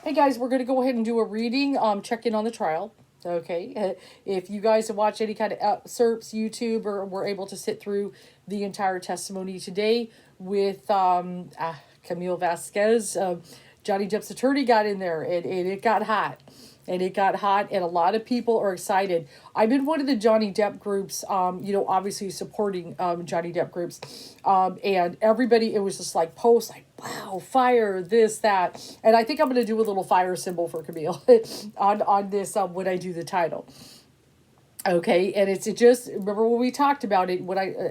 Hey guys, we're going to go ahead and do a reading, check in on the trial. Okay, if you guys watch any kind of excerpts, YouTube, or were able to sit through the entire testimony today with Camille Vasquez, Johnny Depp's attorney got in there, and it got hot. And it got hot, and a lot of people are excited. I'm in one of the Johnny Depp groups, obviously supporting Johnny Depp groups, and everybody, it was just like posts like, wow, fire, this, that. And I think I'm going to do a little fire symbol for Camille on this when I do the title. Okay, and it's just, remember when we talked about it,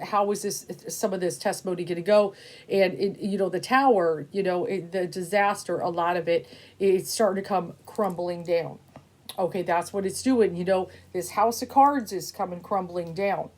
how was this, some of this testimony going to go, and the tower, the disaster, a lot of it's starting to come crumbling down. Okay, that's what it's doing. This house of cards is coming crumbling down.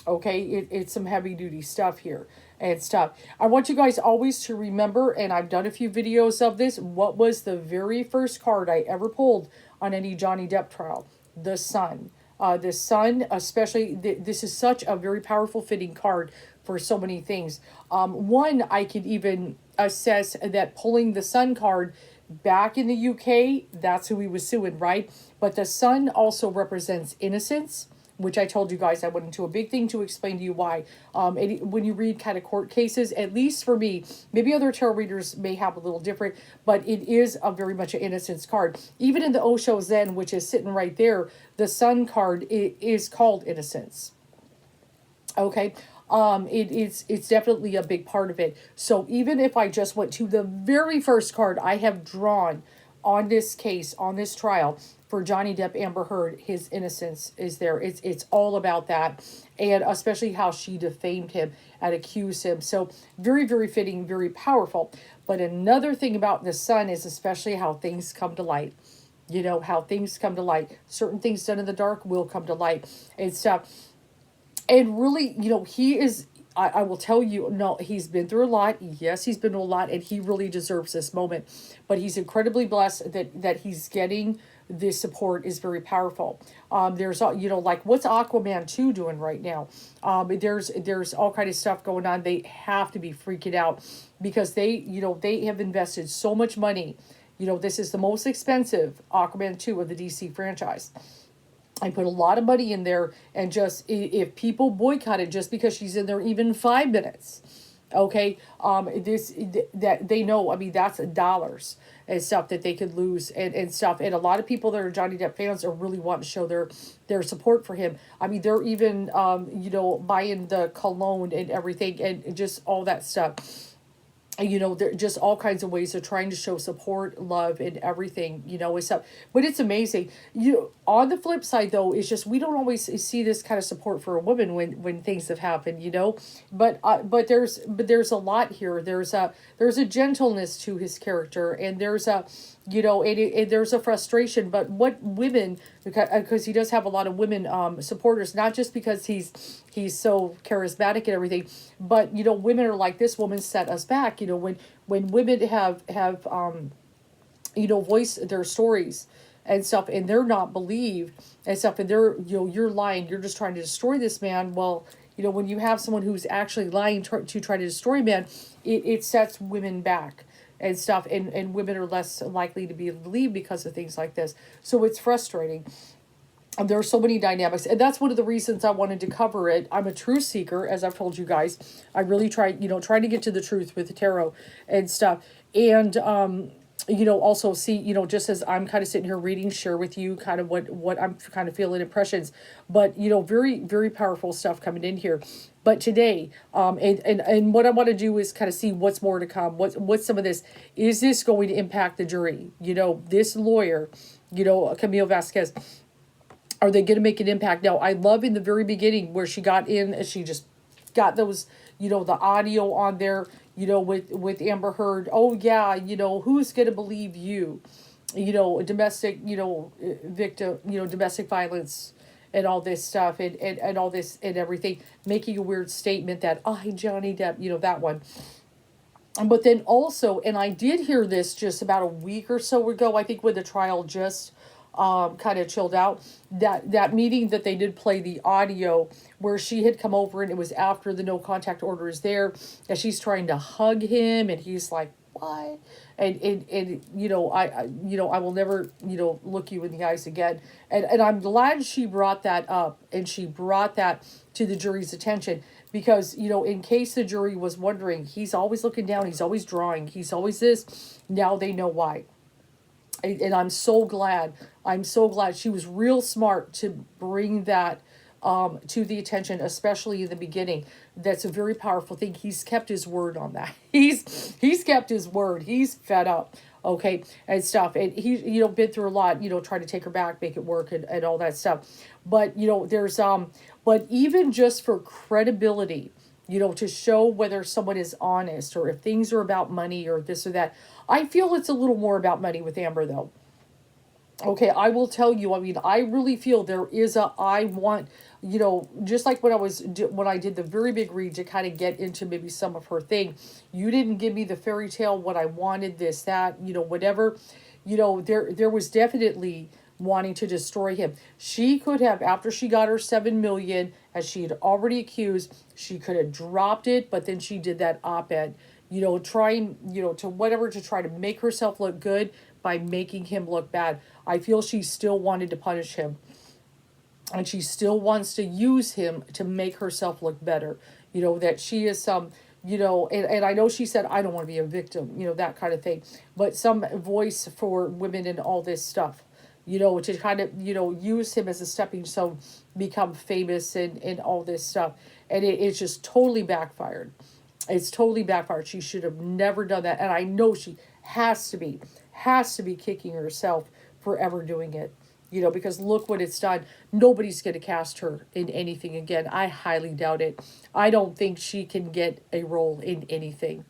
Okay, it's some heavy duty stuff here and stuff. I want you guys always to remember, and I've done a few videos of this, what was the very first card I ever pulled on any Johnny Depp trial? The Sun. The Sun, especially, this is such a very powerful fitting card for so many things. One, I could even assess that pulling the Sun card back in the UK, that's who he was suing, right? But the Sun also represents innocence, which I told you guys I went into a big thing to explain to you why. When you read kind of court cases, at least for me, maybe other tarot readers may have a little different, but it is a very much an innocence card. Even in the Osho Zen, which is sitting right there, the Sun card is called innocence. Okay. It's definitely a big part of it. So even if I just went to the very first card I have drawn on this case, on this trial for Johnny Depp, Amber Heard, his innocence is there. It's all about that, and especially how she defamed him and accused him. So very, very fitting, very powerful. But another thing about the Sun is especially how things come to light. How things come to light. Certain things done in the dark will come to light and stuff. And really, he is, I will tell you, no, he's been through a lot. Yes, he's been through a lot, and he really deserves this moment. But he's incredibly blessed that he's getting this support is very powerful. There's, like, what's Aquaman 2 doing right now? There's all kind of stuff going on. They have to be freaking out because they have invested so much money. This is the most expensive Aquaman 2 of the DC franchise. I put a lot of money in there, and just if people boycott it just because she's in there even 5 minutes, okay, that they know, I mean, that's dollars and stuff that they could lose and stuff. And a lot of people that are Johnny Depp fans are really wanting to show their support for him. I mean, they're even buying the cologne and everything and just all that stuff. There just all kinds of ways of trying to show support, love, and everything, and stuff. But it's amazing. On the flip side, though, is just we don't always see this kind of support for a woman when things have happened, But there's a lot here. There's a gentleness to his character, and there's a there's a frustration. But what women, because he does have a lot of women supporters, not just because he's so charismatic and everything, but women are like, this woman set us back. When women have voiced their stories and stuff, and they're not believed and stuff, and they're you're lying, you're just trying to destroy this man. Well, when you have someone who's actually lying to try to destroy man, it sets women back and stuff, and women are less likely to be believed because of things like this. So it's frustrating. There are so many dynamics, and that's one of the reasons I wanted to cover it. I'm a truth seeker, as I've told you guys. I really trying to get to the truth with the tarot and stuff. And also see, just as I'm kind of sitting here reading, share with you kind of what I'm kind of feeling, impressions. But very, very powerful stuff coming in here. But today, and what I want to do is kind of see what's more to come. What's some of this? Is this going to impact the jury? This lawyer, Camille Vasquez. Are they going to make an impact? Now, I love in the very beginning where she got in, and she just got those, the audio on there, with Amber Heard. Oh, yeah, who's going to believe you? Domestic, victim, domestic violence and all this stuff and all this and everything, making a weird statement that, Johnny Depp, that one. But then also, and I did hear this just about a week or so ago, I think when the trial just kind of chilled out, that meeting that they did play the audio where she had come over, and it was after the no contact order is there, and she's trying to hug him, and he's like what? And I will never, look you in the eyes again. And I'm glad she brought that up, and she brought that to the jury's attention, because, in case the jury was wondering, he's always looking down, he's always drawing, he's always this. Now they know why. And I'm so glad. I'm so glad she was real smart to bring that to the attention, especially in the beginning. That's a very powerful thing. He's kept his word on that. He's kept his word. He's fed up, okay, and stuff. And he, been through a lot, trying to take her back, make it work, and all that stuff. But, there's, but even just for credibility, to show whether someone is honest, or if things are about money or this or that. I feel it's a little more about money with Amber, though. Okay, I will tell you, I mean, I really feel there is I want, just like when I did the very big read to kind of get into maybe some of her thing. You didn't give me the fairy tale, what I wanted, this, that, whatever. There was definitely wanting to destroy him. She could have, after she got her 7 million, as she had already accused, she could have dropped it, but then she did that op-ed, trying, to whatever, to try to make herself look good by making him look bad. I feel she still wanted to punish him, and she still wants to use him to make herself look better. That she is some, and I know she said, I don't want to be a victim, that kind of thing, but some voice for women and all this stuff, to kind of, use him as a stepping stone, become famous and all this stuff. And it's just totally backfired. It's totally backfired. She should have never done that. And I know she has to be kicking herself for ever doing it, because look what it's done. Nobody's going to cast her in anything again. I highly doubt it. I don't think she can get a role in anything.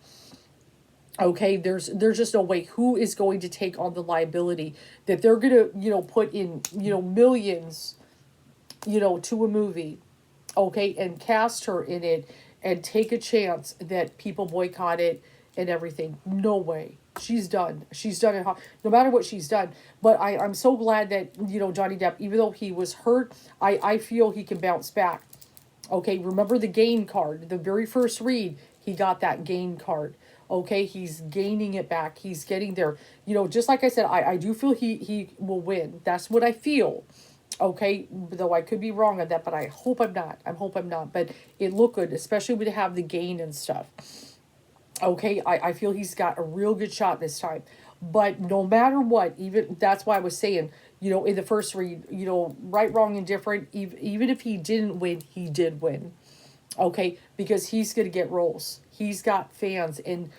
Okay, there's just no way. Who is going to take on the liability that they're going to, put in, millions, to a movie, okay, and cast her in it and take a chance that people boycott it and everything? No way. She's done. She's done it, no matter what she's done. But I'm so glad that, Johnny Depp, even though he was hurt, I feel he can bounce back. Okay, remember the gain card. The very first read, he got that gain card. Okay, he's gaining it back. He's getting there. Just like I said, I do feel he will win. That's what I feel. Okay, though I could be wrong on that, but I hope I'm not. I hope I'm not. But it looked good, especially when they have the gain and stuff. Okay, I feel he's got a real good shot this time. But no matter what, even that's why I was saying, in the first read, right, wrong, and different, even if he didn't win, he did win. Okay, because he's going to get roles. He's got fans, and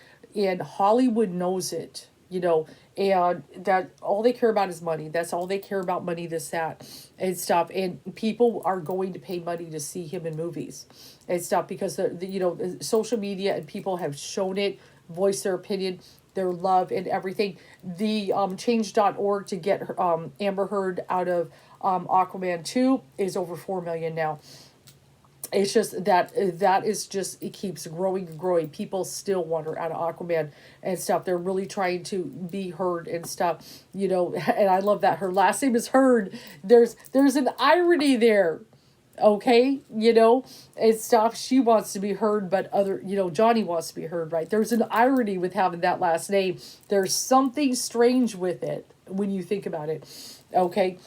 Hollywood knows it, and that all they care about is money. That's all they care about, money, this, that, and stuff. And people are going to pay money to see him in movies and stuff, because the social media and people have shown it, voiced their opinion, their love, and everything. The change.org to get Amber Heard out of Aquaman 2 is over 4 million now. It's just that is just, it keeps growing and growing. People still want her out of Aquaman and stuff. They're really trying to be heard and stuff, and I love that her last name is Heard. There's an irony there, okay, and stuff. She wants to be heard, but Johnny wants to be heard, right? There's an irony with having that last name. There's something strange with it when you think about it, okay?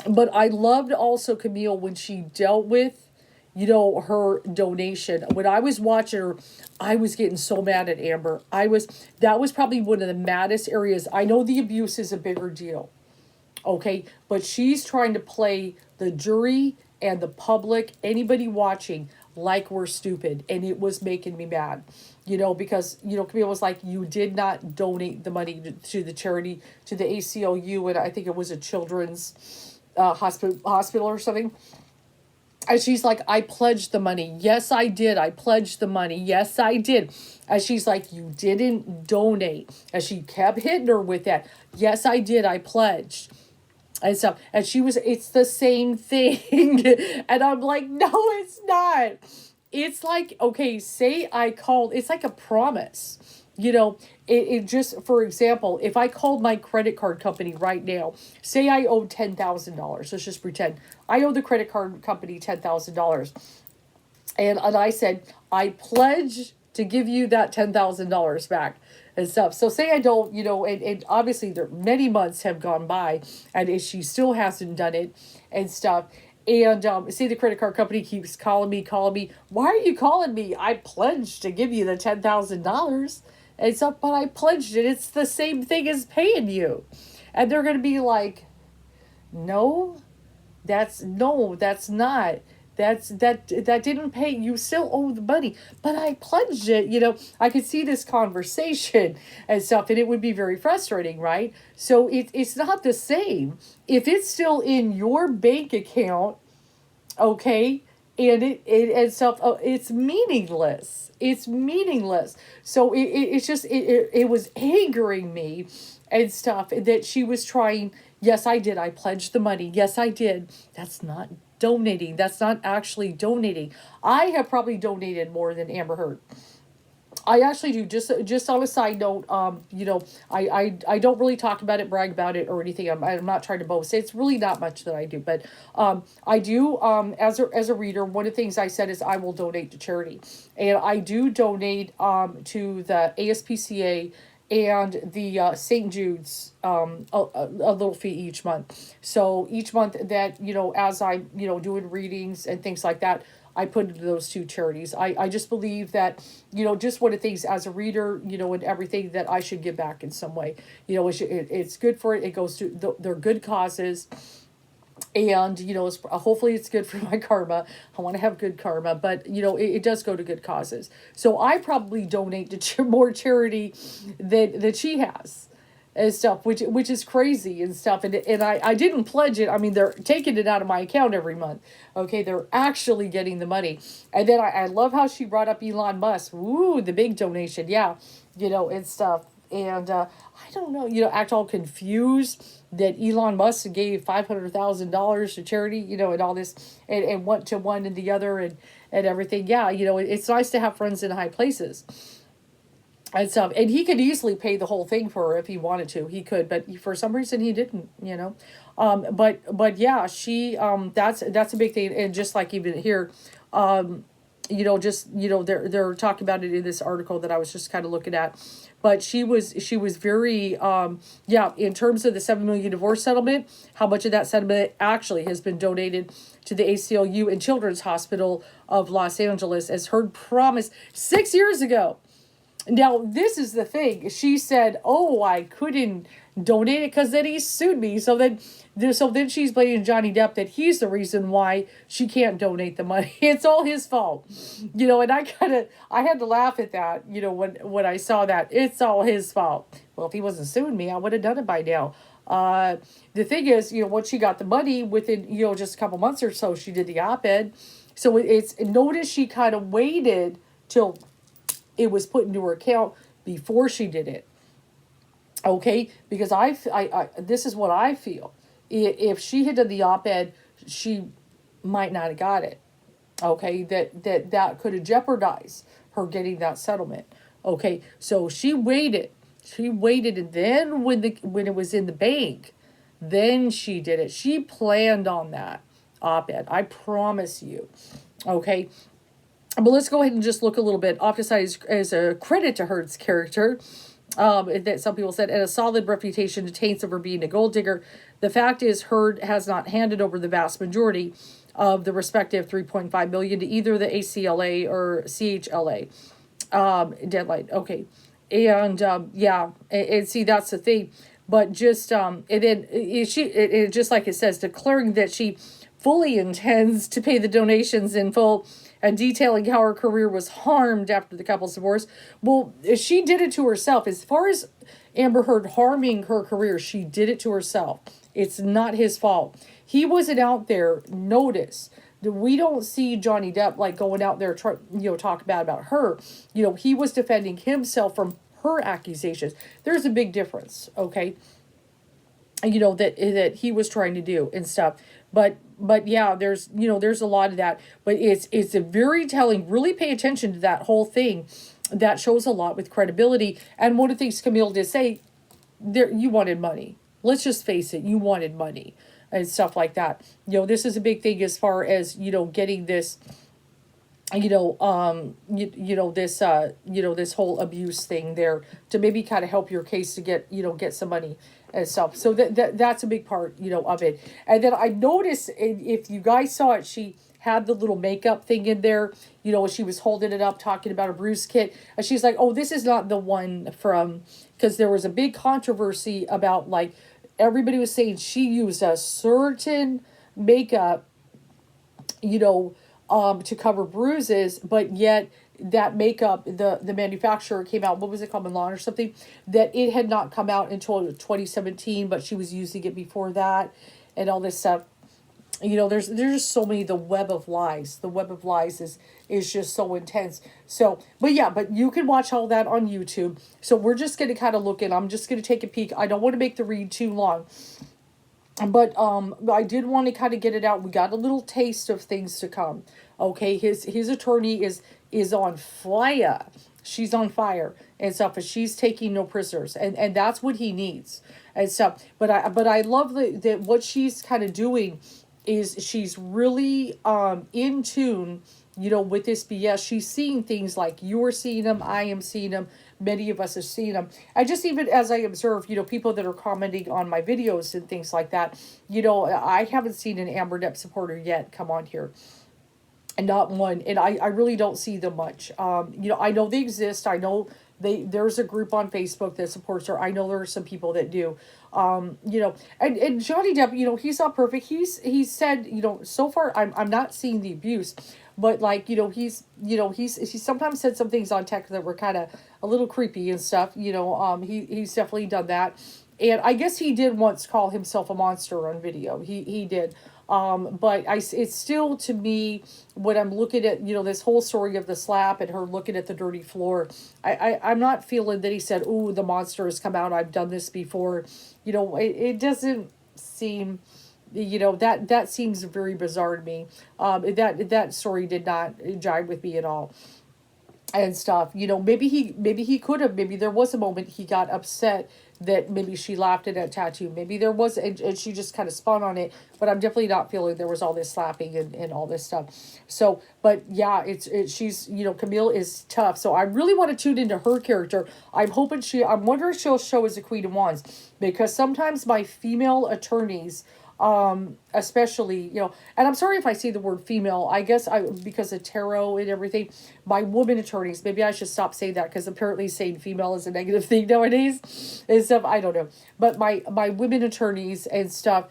But I loved also Camille when she dealt with, her donation. When I was watching her, I was getting so mad at Amber. That was probably one of the maddest areas. I know the abuse is a bigger deal, okay? But she's trying to play the jury and the public, anybody watching, like we're stupid. And it was making me mad, because, Camille was like, you did not donate the money to the charity, to the ACLU, and I think it was a children's hospital or something. And she's like, I pledged the money. Yes, I did. I pledged the money. Yes, I did. And she's like, you didn't donate. And she kept hitting her with that. Yes, I did. I pledged. And stuff. And it's the same thing. And I'm like, no, it's not. It's like, okay, say I called. It's like a promise. It just, for example, if I called my credit card company right now, say I owe $10,000. Let's just pretend I owe the credit card company $10,000. And I said, I pledge to give you that $10,000 back and stuff. So say I don't, and obviously there many months have gone by and she still hasn't done it and stuff. And see, the credit card company keeps calling me. Why are you calling me? I pledged to give you the $10,000 and stuff, but I pledged it. It's the same thing as paying you. And they're going to be like, no, that's not. That didn't pay. You still owe the money, but I pledged it. I could see this conversation and stuff, and it would be very frustrating, right? So it's not the same. If it's still in your bank account, okay, and and stuff, it's meaningless. It's meaningless. So it's just it was angering me and stuff that she was trying. Yes, I did. I pledged the money. Yes, I did. That's not donating. That's not actually donating. I have probably donated more than Amber Heard. I actually do. Just on a side note, I don't really talk about it, brag about it, or anything. I'm not trying to boast. It's really not much that I do, but I do. As a reader, one of the things I said is I will donate to charity, and I do donate to the ASPCA and the St. Jude's a little fee each month. So each month that as I'm doing readings and things like that, I put into those two charities. I just believe that, just one of the things as a reader, and everything that I should give back in some way. It's good for it. It goes to, they're good causes. And, hopefully it's good for my karma. I want to have good karma, but, it does go to good causes. So I probably donate to more charity than she has and stuff, which is crazy and stuff. And I didn't pledge it. I mean, they're taking it out of my account every month. Okay, they're actually getting the money. And then I love how she brought up Elon Musk. Woo, the big donation. Yeah, and stuff. And I don't know, act all confused that Elon Musk gave $500,000 to charity, and all this, and went to one and the other and everything. Yeah, it's nice to have friends in high places and stuff. And he could easily pay the whole thing for her if he wanted to. He could, but for some reason he didn't, But yeah, she that's a big thing. And just like even here, they're talking about it in this article that I was just kind of looking at. But she was very, in terms of the $7 million divorce settlement, how much of that settlement actually has been donated to the ACLU and Children's Hospital of Los Angeles, as Heard promised 6 years ago. Now, this is the thing. She said, oh, I couldn't donate it because then he sued me. So then she's blaming Johnny Depp that he's the reason why she can't donate the money. It's all his fault. And I had to laugh at that, when I saw that. It's all his fault. Well, if he wasn't suing me, I would have done it by now. The thing is, once she got the money, within, just a couple months or so, she did the op-ed. So notice she kind of waited till it was put into her account before she did it. Okay, because I this is what I feel. If she had done the op-ed, she might not have got it. Okay, that could have jeopardized her getting that settlement. Okay, so she waited, and then when it was in the bank, then she did it. She planned on that op-ed. I promise you. Okay. But let's go ahead and just look a little bit. Oftentimes as a credit to Heard's character, that some people said, and a solid reputation to taints over being a gold digger. The fact is, Heard has not handed over the vast majority of the respective $3.5 million to either the ACLA or CHLA deadline. Okay, and and see, that's the thing. But just and then it just like it says, declaring that she fully intends to pay the donations in full, and detailing how her career was harmed after the couple's divorce. Well, she did it to herself. As far as Amber Heard harming her career, she did it to herself. It's not his fault. He wasn't out there. Notice that we don't see Johnny Depp like going out there, talk bad about her. He was defending himself from her accusations. There's a big difference, okay? That he was trying to do and stuff. But yeah, there's a lot of that. But it's a very telling. Really pay attention to that whole thing. That shows a lot with credibility. And one of the things Camille did say, you wanted money. Let's just face it, you wanted money and stuff like that. This is a big thing as far as, getting this this whole abuse thing there to maybe kind of help your case to get, get some money and stuff. So that's a big part, of it. And then I noticed, if you guys saw it, she had the little makeup thing in there, she was holding it up, talking about a bruise kit. And she's like, oh, this is not the one from, because there was a big controversy about, like, everybody was saying she used a certain makeup, to cover bruises, but yet that makeup, the manufacturer came out, what was it called, Milan or something, that it had not come out until 2017, but she was using it before that, and all this stuff. There's just so many, the web of lies. The web of lies is just so intense. So, but you can watch all that on YouTube. So we're just going to kind of look at, I'm just going to take a peek. I don't want to make the read too long. But I did want to kind of get it out. We got a little taste of things to come. Okay, his attorney is on fire. She's on fire and stuff, but she's taking no prisoners, and that's what he needs and stuff. But I love that what she's kind of doing is she's really in tune, with this BS. She's seeing things like you're seeing them, I am seeing them, many of us have seen them. I just, even as I observe, people that are commenting on my videos and things like that, I haven't seen an Amber Depp supporter yet come on here. And not one. And I really don't see them much. I know they exist. I know there's a group on Facebook that supports her. I know there are some people that do. And Johnny Depp, he's not perfect. He's said, so far I'm not seeing the abuse, but like, he's sometimes said some things on tech that were kind of a little creepy and stuff. He's definitely done that. And I guess he did once call himself a monster on video. He did. But it's still, to me, when I'm looking at, this whole story of the slap and her looking at the dirty floor, I'm not feeling that he said, "Ooh, the monster has come out. I've done this before." It doesn't seem, that seems very bizarre to me. That story did not jive with me at all. And stuff, maybe he could have, maybe there was a moment he got upset that maybe she laughed at that tattoo. Maybe there was, and she just kind of spun on it, but I'm definitely not feeling there was all this slapping and all this stuff. So, but yeah, she's, Camille is tough. So I really want to tune into her character. I'm wondering if she'll show as a Queen of Wands, because sometimes my female attorneys, especially, and I'm sorry if I say the word female, I guess because of tarot and everything, my woman attorneys, maybe I should stop saying that, because apparently saying female is a negative thing nowadays and stuff. I don't know, but my women attorneys and stuff,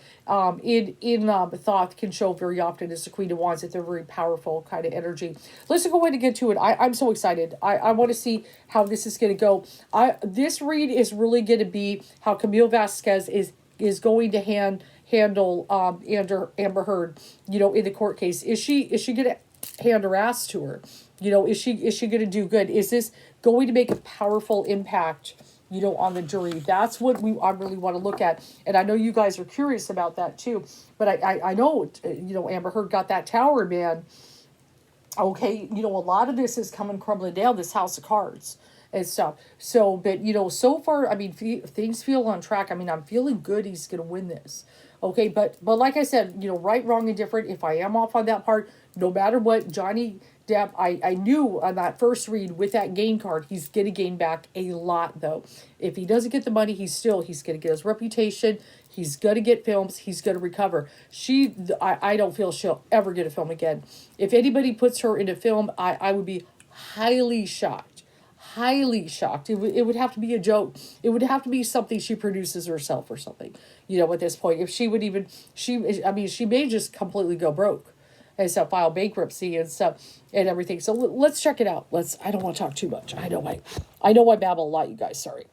in Thoth can show very often as the Queen of Wands, that they're very powerful kind of energy. Let's go ahead and get to it. I'm so excited. I want to see how this is going to go. This read is really going to be how Camille Vasquez is going to handle Amber Heard, in the court case. Is she going to hand her ass to her? Is she going to do good? Is this going to make a powerful impact, on the jury? That's what I really want to look at. And I know you guys are curious about that too. But I know, Amber Heard got that tower, man. Okay, a lot of this is coming crumbling down, this house of cards and stuff. So, but, so far, I mean, things feel on track. I mean, I'm feeling good he's going to win this. Okay, but like I said, right, wrong, and different, if I am off on that part, no matter what, Johnny Depp, I knew on that first read with that gain card, he's going to gain back a lot, though. If he doesn't get the money, he's going to get his reputation, he's going to get films, he's going to recover. I don't feel she'll ever get a film again. If anybody puts her in a film, I would be highly shocked. Highly shocked. It would have to be a joke. It would have to be something she produces herself or something, at this point. If she would even, she may just completely go broke and stuff, file bankruptcy and stuff and everything. So let's check it out. I don't want to talk too much. I know I babble a lot, you guys, sorry.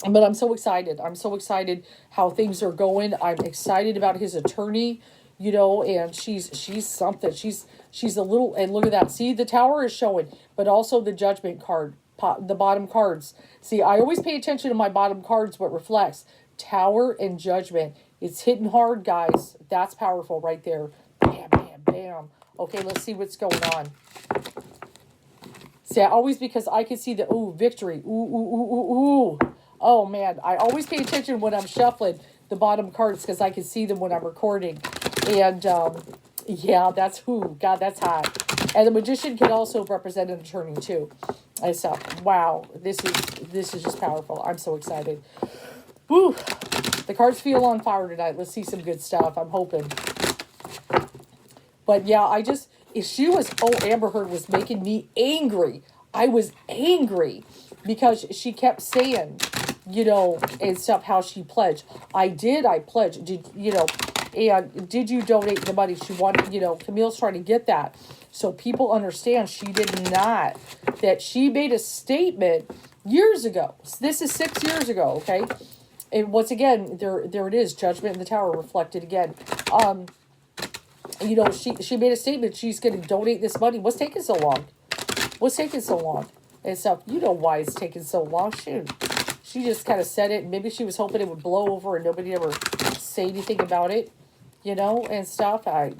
But I'm so excited. I'm so excited how things are going. I'm excited about his attorney, and she's something. She's a little, and look at that. See, the tower is showing, but also the judgment card, the bottom cards. See, I always pay attention to my bottom cards, what reflects. Tower and judgment. It's hitting hard, guys. That's powerful right there. Bam, bam, bam. Okay, let's see what's going on. See, because I can see the, victory. Ooh. Oh, man. I always pay attention when I'm shuffling the bottom cards, because I can see them when I'm recording. And, Yeah, that's who. God, that's hot. And the magician can also represent an attorney too. And stuff. Wow, this is just powerful. I'm so excited. Woo! The cards feel on fire tonight. Let's see some good stuff. I'm hoping. But yeah, Amber Heard was making me angry. I was angry because she kept saying, and stuff, how she pledged. I pledged. And did you donate the money? She wanted, Camille's trying to get that. So people understand she did not. That she made a statement years ago. This is 6 years ago, okay? And once again, there it is, judgment in the tower reflected again. She made a statement she's going to donate this money. What's taking so long? And stuff. You know why it's taking so long. She just kind of said it. Maybe she was hoping it would blow over and nobody ever say anything about it, and stuff. I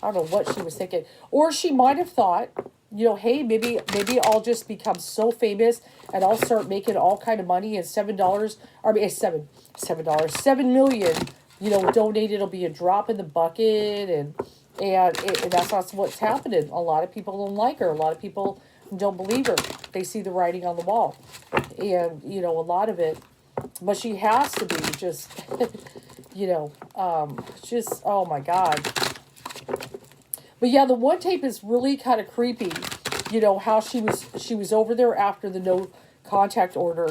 don't know what she was thinking. Or she might have thought, hey, maybe I'll just become so famous and I'll start making all kind of money, and $7 million, donated, it'll be a drop in the bucket, and that's not what's happening. A lot of people don't like her. A lot of people don't believe her. They see the writing on the wall, and a lot of it. But she has to be just, just, oh my God. But yeah, the one tape is really kind of creepy. How she was over there after the no contact order,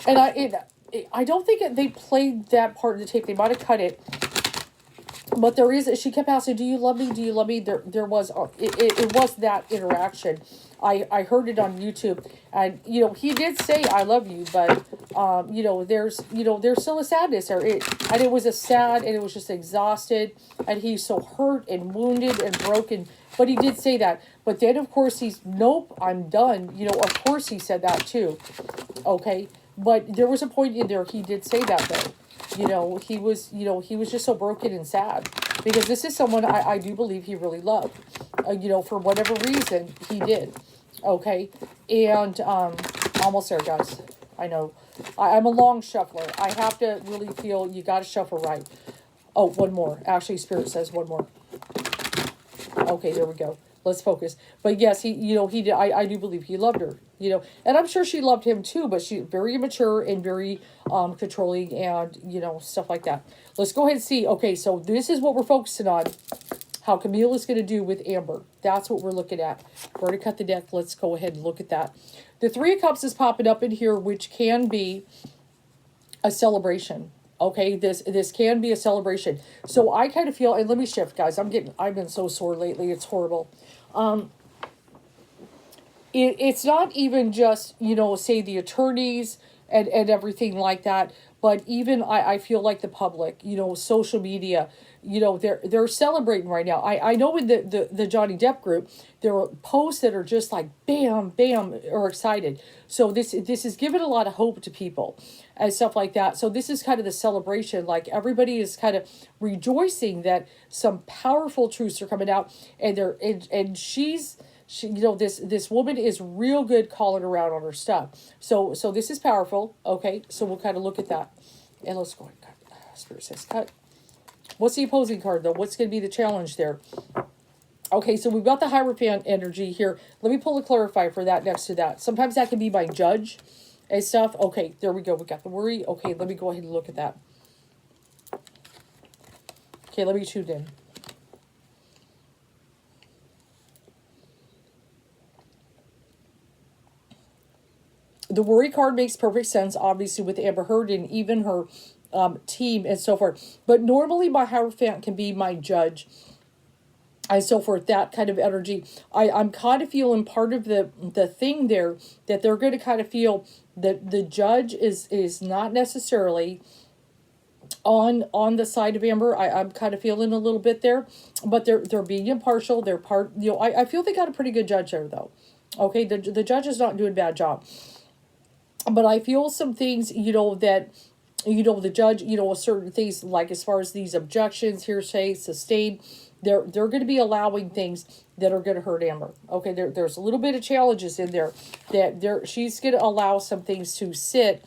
and I don't think they played that part of the tape. They might have cut it. But she kept asking, do you love me? Do you love me? There was, it was that interaction. I heard it on YouTube, and, he did say, I love you, but, there's still a sadness there. And it was a sad, and it was just exhausted, and he's so hurt and wounded and broken, but he did say that. But then, of course, nope, I'm done. Of course he said that too. Okay. But there was a point in there he did say that though. He was just so broken and sad, because this is someone I do believe he really loved. For whatever reason he did. Okay. And almost there, guys. I know. I'm a long shuffler. I have to really feel you got to shuffle right. Oh, one more. Actually, Spirit says one more. Okay, there we go. Let's focus. But yes, he did. I do believe he loved her, and I'm sure she loved him too, but she's very immature and very, controlling and, stuff like that. Let's go ahead and see. Okay. So this is what we're focusing on, how Camille is going to do with Amber. That's what we're looking at. We're going to cut the deck. Let's go ahead and look at that. The Three of Cups is popping up in here, which can be a celebration. Okay, this can be a celebration. So I kind of feel, and let me shift, guys. I've been so sore lately. It's horrible. It's not even just, say the attorneys and everything like that, but even I feel like the public, social media, they're celebrating right now. I know in the Johnny Depp group, there are posts that are just like bam, bam, or excited. So this is giving a lot of hope to people and stuff like that. So this is kind of the celebration. Like everybody is kind of rejoicing that some powerful truths are coming out, and she this woman is real good calling around on her stuff. So this is powerful. Okay, so we'll kind of look at that, and let's go ahead and cut. Spirit says cut. What's the opposing card though? What's going to be the challenge there? Okay, so we've got the Hierophant energy here. Let me pull a clarifier for that next to that. Sometimes that can be my judge and stuff. Okay, there we go. We got the worry. Okay, let me go ahead and look at that. Okay, let me tune in. The worry card makes perfect sense, obviously, with Amber Heard and even her team and so forth. But normally my Hierophant can be my judge and so forth, that kind of energy. I'm kind of feeling part of the thing there, that they're going to kind of feel that the judge is not necessarily on the side of Amber. I'm kind of feeling a little bit there, but they're being impartial. They're part, I feel they got a pretty good judge there though. Okay, the judge is not doing a bad job. But I feel some things, that, the judge, certain things, like as far as these objections, hearsay, sustained, they're going to be allowing things that are going to hurt Amber. Okay, there's a little bit of challenges in there that she's going to allow some things to sit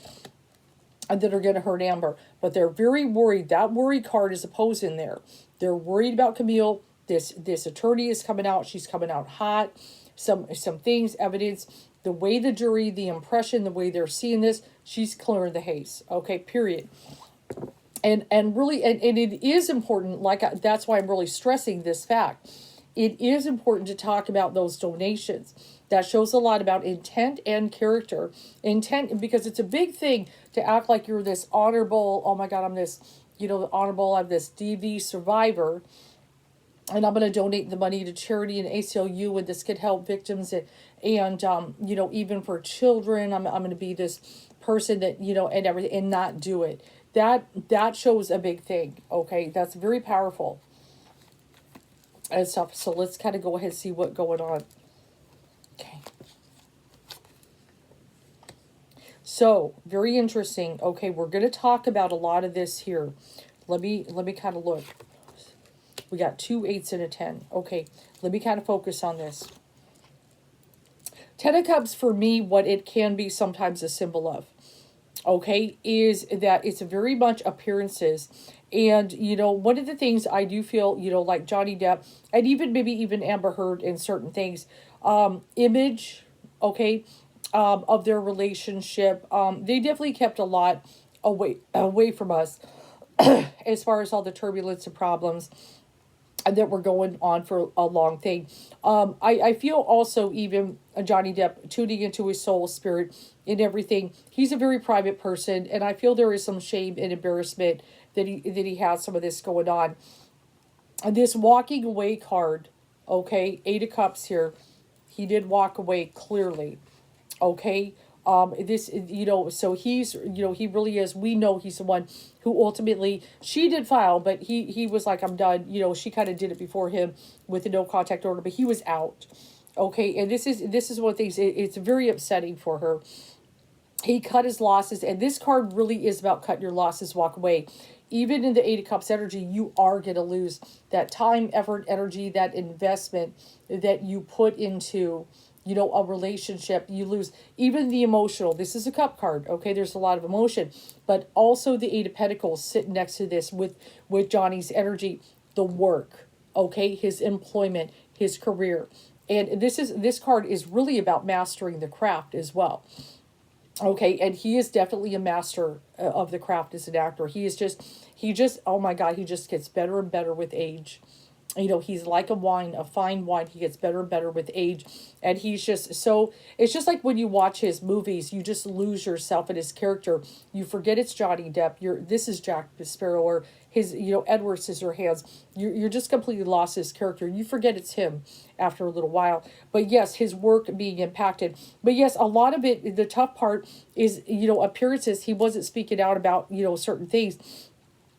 that are going to hurt Amber. But they're very worried. That worry card is opposed in there. They're worried about Camille. This attorney is coming out. She's coming out hot. Some things, evidence, the way the jury, the impression, the way they're seeing this, she's clearing the haze. Okay, period. And really, and it is important, that's why I'm really stressing this fact. It is important to talk about those donations. That shows a lot about intent and character. Intent, because it's a big thing to act like you're this honorable, oh my God, I'm this, honorable, I'm this DV survivor, and I'm going to donate the money to charity and ACLU, and this could help victims, and even for children, I'm going to be this person that, and everything, and not do it. That shows a big thing, okay? That's very powerful and stuff. So let's kind of go ahead and see what's going on. Okay. So, very interesting. Okay, we're going to talk about a lot of this here. Let me kind of look. We got 2 8s and a 10. Okay, let me kind of focus on this. 10 of Cups, for me, what it can be sometimes a symbol of, okay, is that it's very much appearances. And, one of the things I do feel, like Johnny Depp, and maybe even Amber Heard in certain things, image, okay, of their relationship, they definitely kept a lot away from us as far as all the turbulence and problems that were going on for a long thing. I feel also even Johnny Depp tuning into his soul, spirit, and everything. He's a very private person, and I feel there is some shame and embarrassment that he has some of this going on. And this walking away card, okay, 8 of Cups here, he did walk away clearly, okay. So he's, he really is, we know he's the one who ultimately, she did file, but he was like, I'm done. She kind of did it before him with the no contact order, but he was out. Okay. And this is one of the things, it's very upsetting for her. He cut his losses, and this card really is about cut your losses, walk away. Even in the 8 of Cups energy, you are going to lose that time, effort, energy, that investment that you put into, a relationship. You lose even the emotional. This is a cup card. Okay. There's a lot of emotion, but also the 8 of Pentacles sitting next to this with Johnny's energy, the work, okay. His employment, his career. And this card is really about mastering the craft as well. Okay. And he is definitely a master of the craft as an actor. He just, oh my God, he just gets better and better with age. He's like a wine, a fine wine. He gets better and better with age. And he's just so, it's just like when you watch his movies, you just lose yourself in his character. You forget it's Johnny Depp. This is Jack Sparrow, or his, Edward Scissorhands. You're just completely lost his character. You forget it's him after a little while. But yes, his work being impacted. But yes, a lot of it, the tough part is, appearances. He wasn't speaking out about, certain things.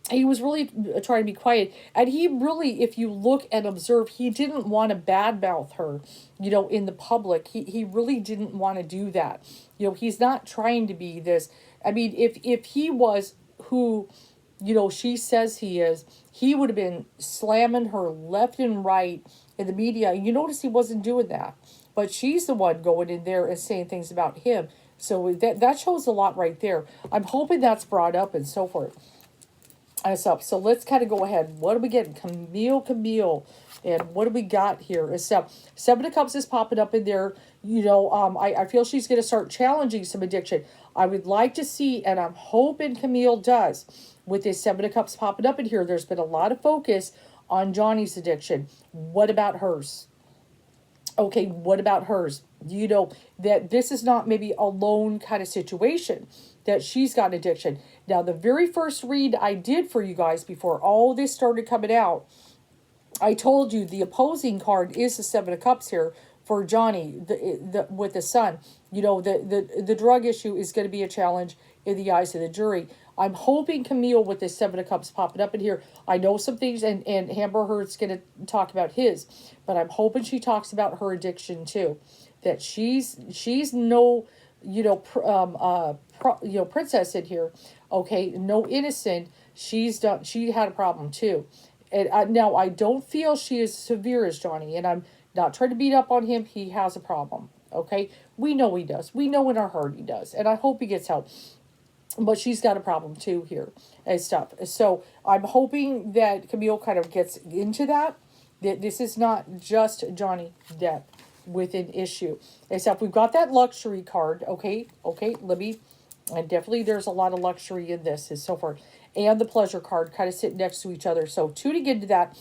He was really trying to be quiet. And he really, if you look and observe, he didn't want to badmouth her, in the public. He really didn't want to do that. He's not trying to be this. I mean, if he was who, she says he is, he would have been slamming her left and right in the media. You notice he wasn't doing that. But she's the one going in there and saying things about him. So that shows a lot right there. I'm hoping that's brought up and so forth. So let's kind of go ahead. What are we getting? Camille. And what do we got here? So 7 of Cups is popping up in there. I feel she's going to start challenging some addiction. I would like to see, and I'm hoping Camille does, with this 7 of Cups popping up in here. There's been a lot of focus on Johnny's addiction. What about hers? Okay, what about hers? That this is not maybe a lone kind of situation, that she's got addiction. Now, the very first read I did for you guys before all this started coming out, I told you the opposing card is the 7 of Cups here for Johnny, with the Sun. The drug issue is going to be a challenge in the eyes of the jury. I'm hoping Camille with this 7 of Cups popping up in here. I know some things, and Amber Heard's going to talk about his, but I'm hoping she talks about her addiction too. That she's no, princess in here. Okay, no innocent. She had a problem too. And now I don't feel she is severe as Johnny, and I'm not trying to beat up on him. He has a problem. Okay, we know he does. We know in our heart he does, and I hope he gets help. but she's got a problem too here and stuff. So I'm hoping that Camille kind of gets into that this is not just Johnny Depp with an issue. Except we've got that luxury card. Okay, let me, and definitely there's a lot of luxury in this and so forth. And the pleasure card kind of sit next to each other. So tuning into that,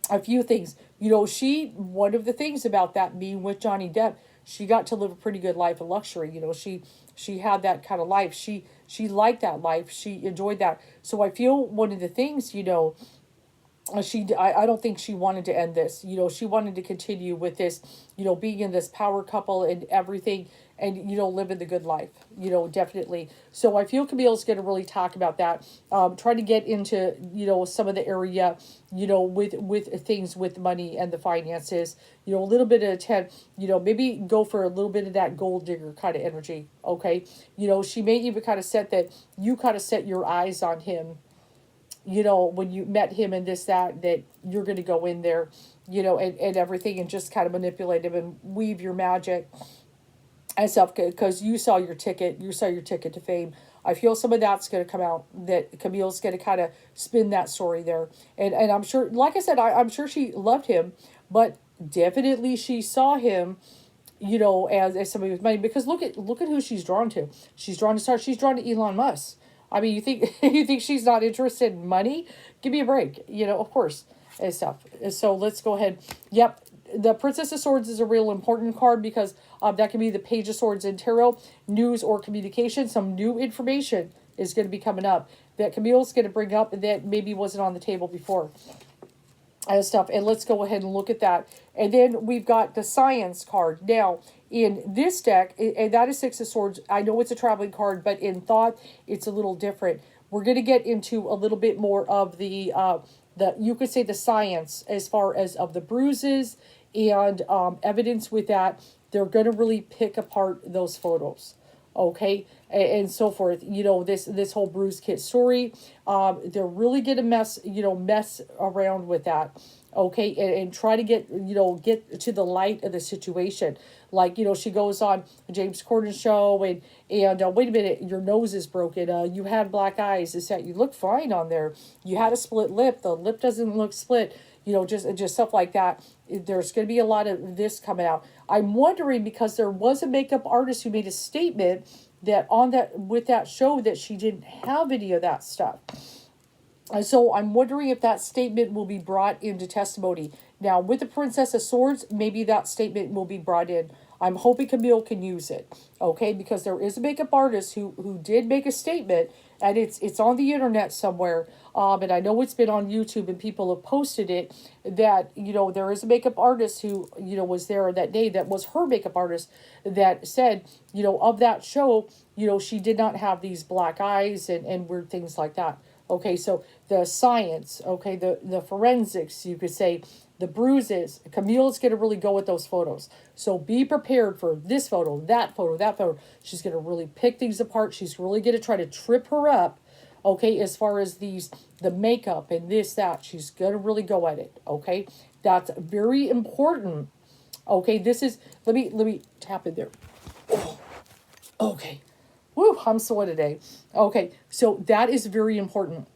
a few things. One of the things about that being with Johnny Depp, she got to live a pretty good life of luxury. She had that kind of life. She liked that life. She enjoyed that. So I feel one of the things, I don't think she wanted to end this. She wanted to continue with this, being in this power couple and everything, and living the good life, definitely. So I feel Camille's going to really talk about that. Try to get into some of the area, with things with money and the finances. A little bit of maybe go for a little bit of that gold digger kind of energy. Okay, she may even kind of set your eyes on him, when you met him and that you're going to go in there, and everything, and just kind of manipulate him and weave your magic and stuff, because you saw your ticket to fame. I feel some of that's going to come out, that Camille's going to kind of spin that story there. And I'm sure, like I said, I'm sure she loved him, but definitely she saw him, as somebody with money, because look at who she's drawn to. She's drawn to Elon Musk. I mean, you think she's not interested in money? Give me a break, of course, and stuff. So let's go ahead. Yep, the Princess of Swords is a real important card, because that can be the Page of Swords in tarot, news or communication. Some new information is going to be coming up that Camille's going to bring up that maybe wasn't on the table before and stuff. And let's go ahead and look at that. And then we've got the Science card. Now, in this deck, and that is Six of Swords, I know it's a traveling card, but in thought, it's a little different. We're going to get into a little bit more of the you could say the science, as far as of the bruises and evidence with that. They're going to really pick apart those photos. Okay, and so forth. This whole bruise kit story. They're really gonna mess around with that. Okay, and try to get to the light of the situation. Like, she goes on James Corden's show and wait a minute, your nose is broken. You had black eyes. Is that you look fine on there? You had a split lip. The lip doesn't look split. Just stuff like that. There's going to be a lot of this coming out. I'm wondering, because there was a makeup artist who made a statement that with that show that she didn't have any of that stuff. And so I'm wondering if that statement will be brought into testimony. Now, with the Princess of Swords, maybe that statement will be brought in. I'm hoping Camille can use it, okay? Because there is a makeup artist who did make a statement, and it's on the internet somewhere. And I know it's been on YouTube and people have posted it, that, there is a makeup artist who, was there that day, that was her makeup artist, that said, of that show, she did not have these black eyes and weird things like that. Okay, so the science, okay, the forensics, you could say, the bruises. Camille's going to really go with those photos. So be prepared for this photo, that photo, that photo. She's going to really pick things apart. She's really going to try to trip her up, okay, as far as the makeup and this, that. She's going to really go at it, okay? That's very important. Okay, this is, let me tap in there. Oh, okay. Woo, I'm sore today. Okay, so that is very important.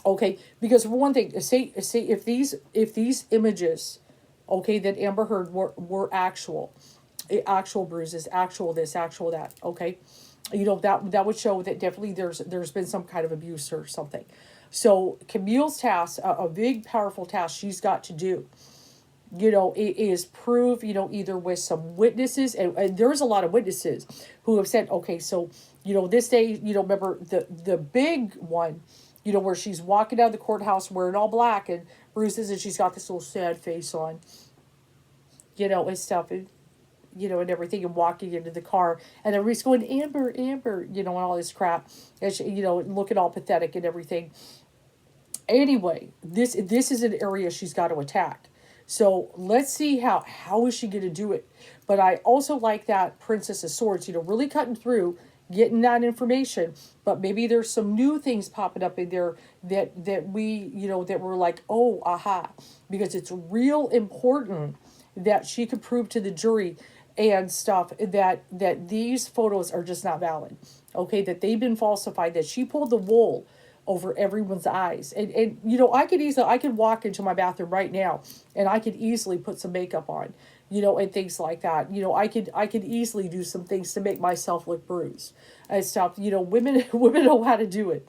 Okay, because for one thing, say if these images, okay, that Amber Heard were actual bruises, actual this, actual that, okay, that would show that definitely there's been some kind of abuse or something. So Camille's task, a big powerful task she's got to do, it is prove, either with some witnesses, and there's a lot of witnesses who have said, okay, so, this day, remember the big one, where she's walking out of the courthouse wearing all black and bruises, and she's got this little sad face on, and stuff, and, and everything, and walking into the car, and everybody's going, Amber, Amber, and all this crap, and she, looking all pathetic and everything. Anyway, this is an area she's got to attack. So let's see how is she going to do it. But I also like that Princess of Swords, really cutting through, getting that information. But maybe there's some new things popping up in there that we, that we're like, oh, aha. Because it's real important that she could prove to the jury and stuff that these photos are just not valid. okay, that they've been falsified, that she pulled the wool over everyone's eyes. And you know, I could walk into my bathroom right now and I could easily put some makeup on, you know, and things like that. You know, I could easily do some things to make myself look bruised and stuff. You know, women women know how to do it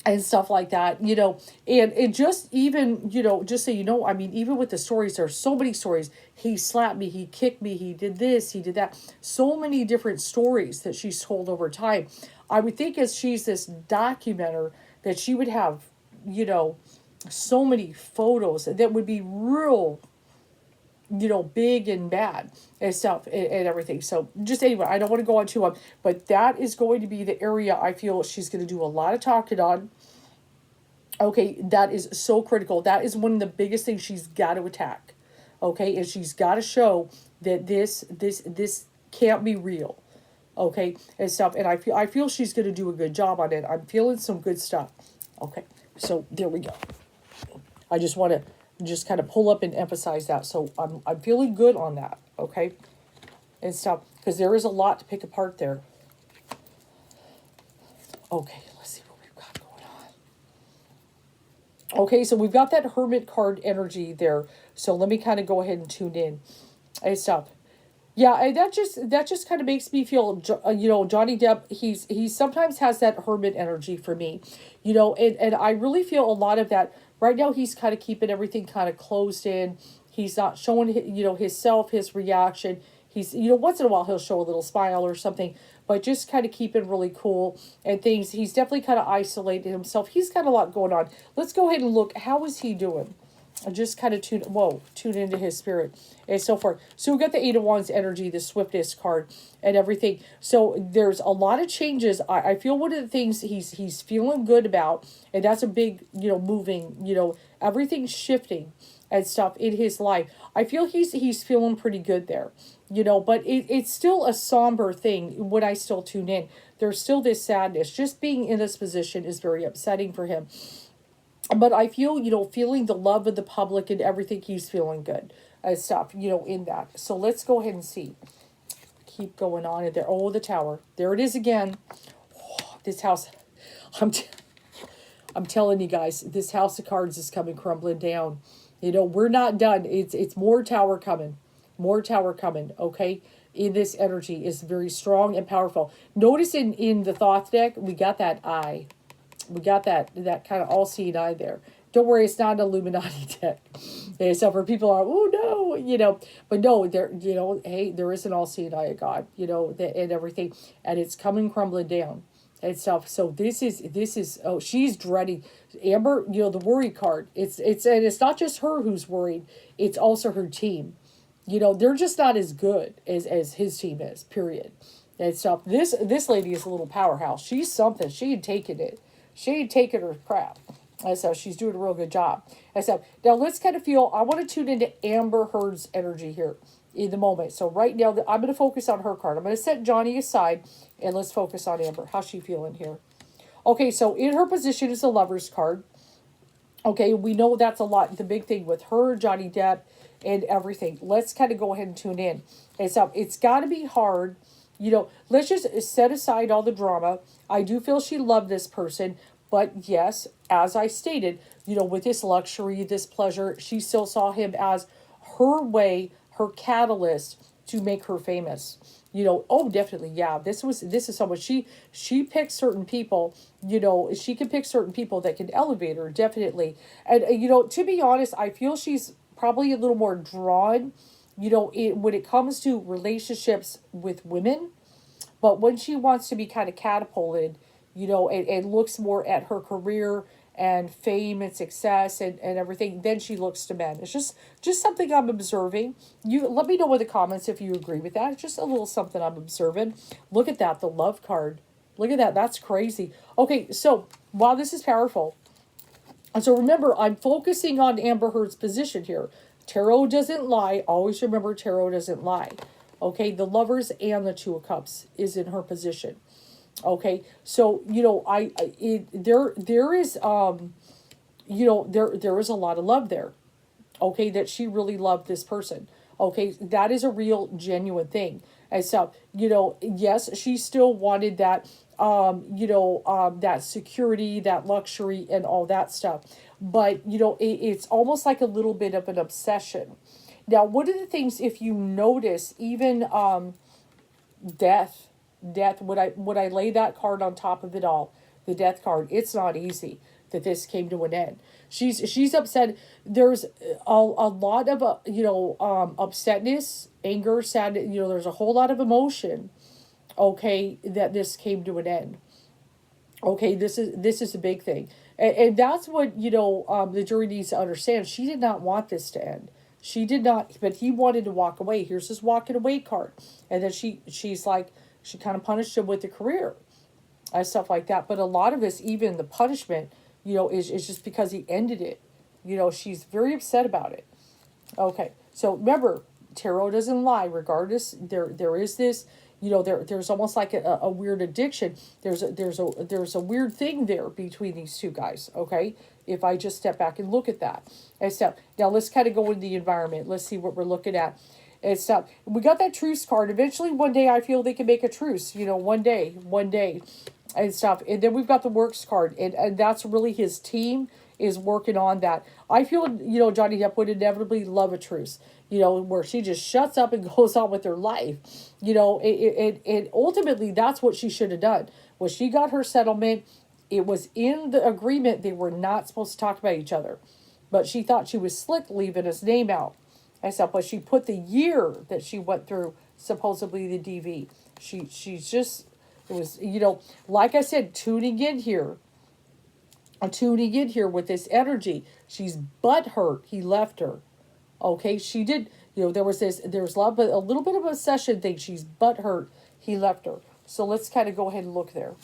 and stuff like that, you know. And it just, even, you know, just so you know, I mean, even with the stories, there are so many stories. He slapped me, he kicked me, he did this, he did that. So many different stories that she's told over time. I would think, as she's this documenter, that she would have, you know, so many photos that would be real, you know, big and bad and stuff, and everything. So just anyway, I don't want to go on too long, but that is going to be the area I feel she's going to do a lot of talking on. Okay, that is so critical. That is one of the biggest things she's got to attack. Okay, and she's got to show that this can't be real. Okay, and stuff. And I feel she's going to do a good job on it. I'm feeling some good stuff. Okay, so there we go. I just want to just kind of pull up and emphasize that. So I'm feeling good on that. Okay, and stuff, because there is a lot to pick apart there. Okay, let's see what we've got going on. Okay, so we've got that Hermit card energy there. So let me kind of go ahead and tune in and stuff. Yeah, and that just kind of makes me feel, you know, Johnny Depp, he sometimes has that hermit energy for me, you know, and I really feel a lot of that. Right now, he's kind of keeping everything kind of closed in. He's not showing, you know, his reaction. He's, you know, once in a while he'll show a little smile or something, but just kind of keeping really cool and things. He's definitely kind of isolated himself. He's got a lot going on. Let's go ahead and look. How is he doing? Just kind of tune into his spirit and so forth. So we got the Eight of Wands energy, the swiftness card and everything. So there's a lot of changes. I feel one of the things he's feeling good about, and that's a big, you know, moving, you know, everything's shifting and stuff in his life. I feel he's feeling pretty good there, you know, but it's still a somber thing when I still tune in. There's still this sadness. Just being in this position is very upsetting for him. But I feel, you know, feeling the love of the public and everything, he's feeling good and stuff, you know, in that. So let's go ahead and see. Keep going on in there. Oh, the Tower. There it is again. Oh, this house. I'm telling you guys, this House of Cards is coming crumbling down. You know, we're not done. It's more Tower coming. More Tower coming, okay? In this energy is very strong and powerful. Notice in the Thoth deck, we got that eye. We got that kind of all-seeing eye there. Don't worry, it's not an Illuminati deck. Okay, so for people are, oh no, you know, but no, there, you know, hey, there is an all-seeing eye of God, you know, and everything, and it's coming crumbling down and stuff. So this is oh, she's dreading. Amber, you know, the worry card. It's and it's not just her who's worried. It's also her team. You know, they're just not as good as his team is. Period. And stuff. This lady is a little powerhouse. She's something. She had taken it. She ain't taking her crap. And so she's doing a real good job. And so now let's kind of feel, I want to tune into Amber Heard's energy here in the moment. So right now, I'm going to focus on her card. I'm going to set Johnny aside and let's focus on Amber. How's she feeling here? Okay, so in her position is the Lover's card. Okay, we know that's a lot. The big thing with her, Johnny Depp, and everything. Let's kind of go ahead and tune in. And so it's got to be hard. You know, let's just set aside all the drama. I do feel she loved this person. But yes, as I stated, you know, with this luxury, this pleasure, she still saw him as her way, her catalyst to make her famous. You know, oh, definitely, yeah, this is someone, she picks certain people, you know, she can pick certain people that can elevate her, definitely. And, you know, to be honest, I feel she's probably a little more drawn, you know, when it comes to relationships with women, but when she wants to be kind of catapulted, you know, and looks more at her career and fame and success and everything, then she looks to men. It's just something I'm observing. You let me know in the comments if you agree with that. It's just a little something I'm observing. Look at that, the Love card. Look at that, that's crazy. Okay, so wow, this is powerful. And so remember, I'm focusing on Amber Heard's position here. Tarot doesn't lie. Always remember, tarot doesn't lie. Okay, the Lovers and the Two of Cups is in her position. Okay, so you know, there is you know, there is a lot of love there. Okay, that she really loved this person. Okay, that is a real genuine thing. And so, yes, she still wanted that, that security, that luxury, and all that stuff. But, it's almost like a little bit of an obsession. Now, one of the things, if you notice, even death, when I lay that card on top of it all, the death card, it's not easy that this came to an end. She's upset. There's a lot of upsetness, anger, sadness. There's a whole lot of emotion. Okay, that this came to an end. Okay, this is a big thing, and that's what the jury needs to understand. She did not want this to end. She did not, but he wanted to walk away. Here's his walking away card, and then she's like, she kind of punished him with the career and stuff like that. But a lot of us, even the punishment, is just because he ended it. She's very upset about it. Okay, so remember, tarot doesn't lie. Regardless, there is this, there's almost like a weird addiction. There's a weird thing there between these two guys. Okay, if I just step back and look at that, and step now, let's kind of go into the environment. Let's see what we're looking at. And stuff. We got that truce card. Eventually, one day, I feel they can make a truce. One day, and stuff. And then we've got the works card, and that's really his team is working on that. I feel, Johnny Depp would inevitably love a truce, where she just shuts up and goes on with her life. It ultimately, that's what she should have done. When she got her settlement, it was in the agreement they were not supposed to talk about each other. But she thought she was slick leaving his name out. And stuff, but she put the year that she went through, supposedly the DV. She's just, it was, like I said, tuning in here with this energy. She's butthurt he left her. Okay, she did, there was love, but a little bit of a obsession thing. She's butthurt he left her. So let's kind of go ahead and look there.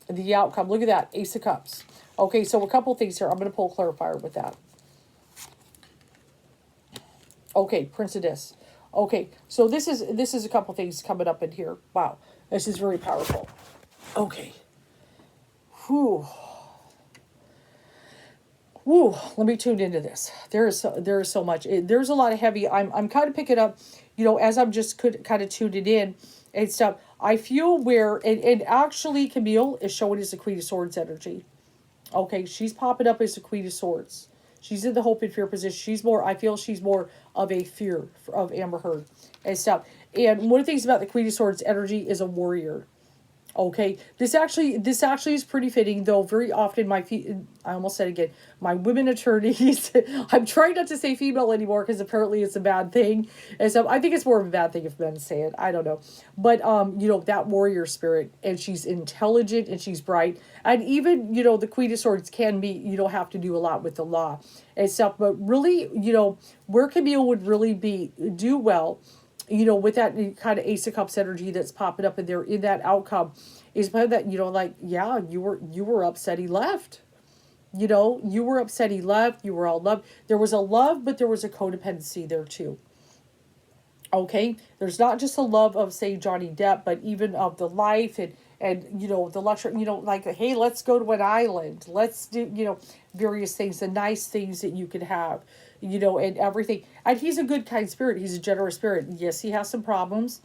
The outcome, look at that, Ace of Cups. Okay, so a couple things here. I'm going to pull a clarifier with that. Okay, Prince of Dis. Okay, so this is a couple things coming up in here. Wow, this is very powerful. Okay. Whew. Let me tune into this. There is so much. There's a lot of heavy. I'm kind of picking up, as I'm just kind of tuning in and stuff. I feel where, and actually Camille is showing us the Queen of Swords energy. Okay, she's popping up as the Queen of Swords. She's in the hope and fear position. I feel she's more of a fear of Amber Heard and stuff. And one of the things about the Queen of Swords energy is a warrior. Okay, this actually is pretty fitting, though. Very often I almost said again, my women attorneys, I'm trying not to say female anymore because apparently it's a bad thing. And so I think it's more of a bad thing if men say it. I don't know. But, that warrior spirit, and she's intelligent and she's bright. And even, the Queen of Swords can be, you don't have to do a lot with the law and stuff. But really, where Camille would really do well, with that kind of Ace of Cups energy that's popping up in there, in that outcome, is by that, yeah, you were upset he left. You were upset he left. You were all loved. There was a love, but there was a codependency there too. Okay? There's not just a love of, say, Johnny Depp, but even of the life and the luxury, like, hey, let's go to an island. Let's do, various things, the nice things that you could have. And everything. And he's a good, kind spirit. He's a generous spirit. Yes, he has some problems.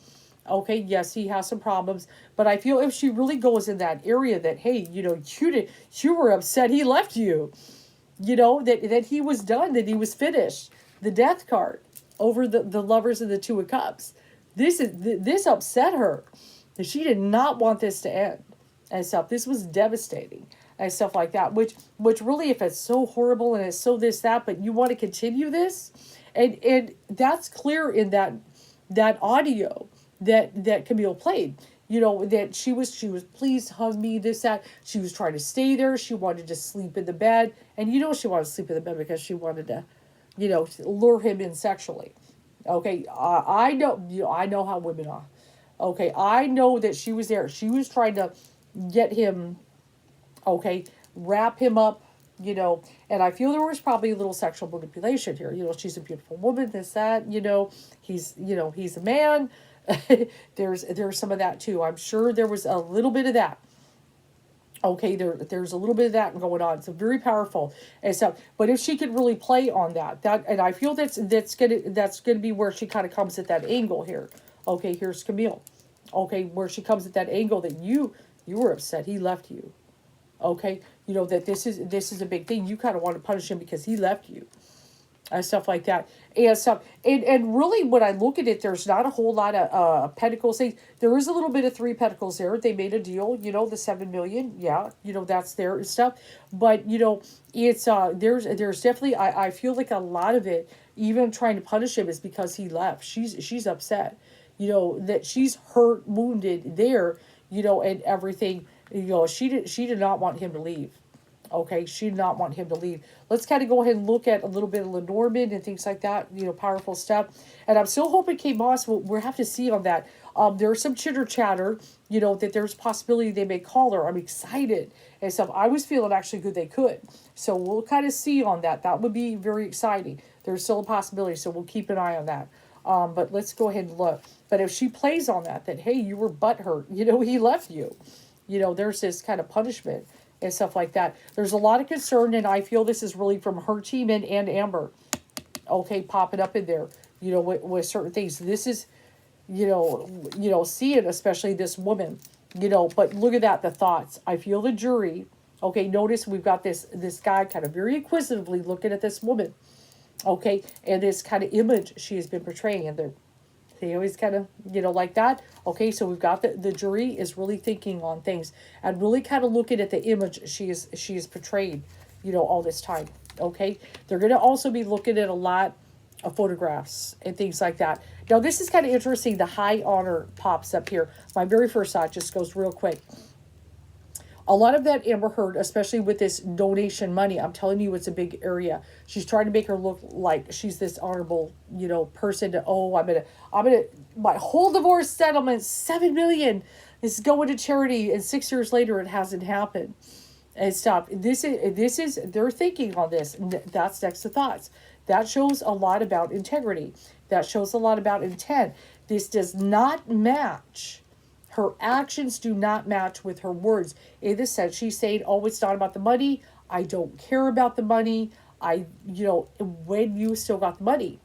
Okay, yes, he has some problems. But I feel if she really goes in that area that, hey, you were upset he left you. That he was done, that he was finished. The death card over the lovers of the Two of Cups. This upset her. She did not want this to end. And stuff. This was devastating. And stuff like that, which really, if it's so horrible and it's so this, that, but you want to continue this, and that's clear in that audio that Camille played, that she was, please hug me, this, that, she was trying to stay there, she wanted to sleep in the bed, and she wanted to sleep in the bed because she wanted to, lure him in sexually. Okay, I know how women are. Okay, I know that she was there, she was trying to get him, okay, wrap him up, and I feel there was probably a little sexual manipulation here. She's a beautiful woman, this, that, he's a man. There's some of that too. I'm sure there was a little bit of that. Okay, there's a little bit of that going on. So very powerful and stuff. But if she could really play on that, and I feel that's gonna be where she kind of comes at that angle here. Okay, here's Camille. Okay, where she comes at that angle that you were upset he left you. Okay, that this is a big thing. You kind of want to punish him because he left you, and stuff like that, and really when I look at it, there's not a whole lot of pentacles things. There is a little bit of three pentacles there. They made a deal, the 7 million, yeah, that's there and stuff, but it's there's definitely, I feel like a lot of it, even trying to punish him, is because he left. She's upset, that she's hurt, wounded there, and everything. She did not want him to leave. Okay, she did not want him to leave. Let's kind of go ahead and look at a little bit of Lenormand and things like that, powerful stuff. And I'm still hoping Kate Moss, we'll have to see on that. There's some chitter chatter, that there's a possibility they may call her. I'm excited and stuff. I was feeling actually good they could. So we'll kind of see on that. That would be very exciting. There's still a possibility, so we'll keep an eye on that. But let's go ahead and look. But if she plays on that, hey, you were butthurt, he left you. There's this kind of punishment and stuff like that. There's a lot of concern, and I feel this is really from her team and Amber. Okay, popping up in there, with certain things. This is, seeing especially this woman, but look at that, the thoughts. I feel the jury. Okay, notice we've got this guy kind of very inquisitively looking at this woman. Okay, and this kind of image she has been portraying, and they always kind of, like that. Okay, so we've got the jury is really thinking on things and really kind of looking at the image she is portrayed, all this time. Okay, they're going to also be looking at a lot of photographs and things like that. Now, this is kind of interesting. The high honor pops up here. My very first thought just goes real quick. A lot of that Amber Heard, especially with this donation money, I'm telling you, it's a big area. She's trying to make her look like she's this honorable, person. My whole divorce settlement, 7 million, is going to charity, and 6 years later, it hasn't happened. And stop. This is they're thinking on this. That's next to thoughts. That shows a lot about integrity. That shows a lot about intent. This does not match. Her actions do not match with her words. In the sense, she's saying, oh, it's not about the money. I don't care about the money. When you still got the money.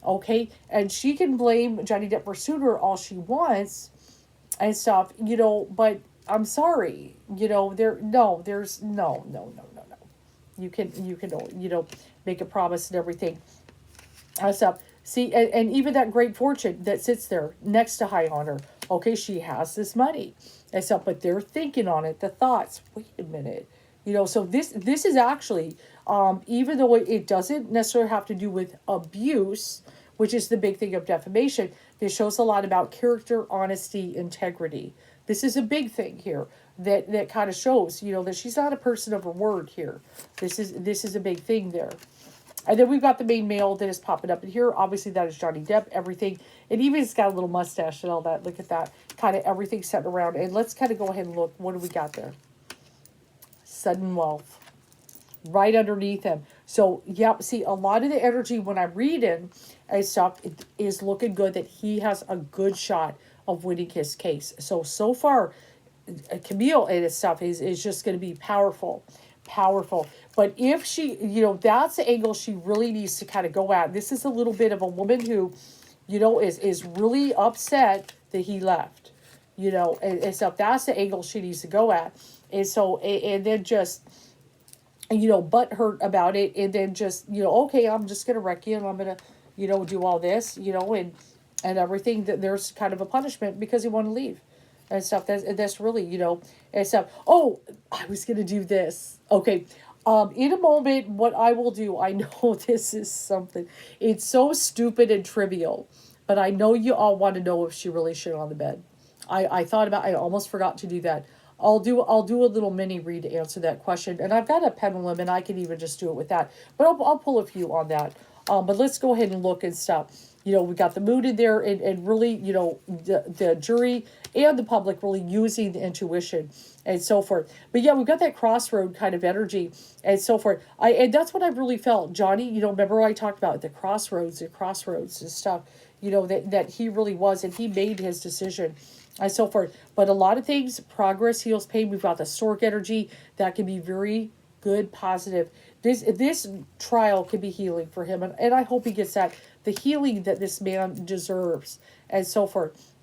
Okay? And she can blame Johnny Depp for suing her all she wants and stuff, but I'm sorry. There's no. You can, make a promise and everything. Stuff. See, and even that great fortune that sits there next to high honor. Okay, she has this money and stuff, but they're thinking on it, the thoughts. Wait a minute. So this is actually, even though it doesn't necessarily have to do with abuse, which is the big thing of defamation, this shows a lot about character, honesty, integrity. This is a big thing here that kind of shows, that she's not a person of her word here. This is a big thing there. And then we've got the main male that is popping up in here. Obviously, that is Johnny Depp, everything. And even it's got a little mustache and all that. Look at that. Kind of everything set around. And let's kind of go ahead and look. What do we got there? Sudden wealth. Right underneath him. So, yep. See, a lot of the energy when I'm reading and stuff is looking good, that he has a good shot of winning his case. So far, Camille and his stuff is just going to be powerful. But if she, that's the angle she really needs to kind of go at. This is a little bit of a woman who, is really upset that he left, and so that's the angle she needs to go at. And so, and then just, butthurt about it, and then just, okay, I'm just going to wreck you, and I'm going to, do all this, and everything, that there's kind of a punishment because you want to leave. And stuff, that's really, and stuff. Oh, I was going to do this. Okay. In a moment, what I will do, I know this is something, it's so stupid and trivial, but I know you all want to know if she really shit on the bed. I thought about, I almost forgot to do that. I'll do a little mini read to answer that question. And I've got a pendulum, and I can even just do it with that. But I'll pull a few on that. But let's go ahead and look and stuff. We got the mood in there, and really, the jury and the public really using the intuition and so forth. But yeah, we've got that crossroad kind of energy and so forth. And that's what I really felt. Johnny, remember I talked about the crossroads and stuff, that he really was, and he made his decision and so forth. But a lot of things, progress heals pain. We've got the stork energy that can be very good, positive. This trial could be healing for him, and I hope he gets that, the healing that this man deserves and so forth.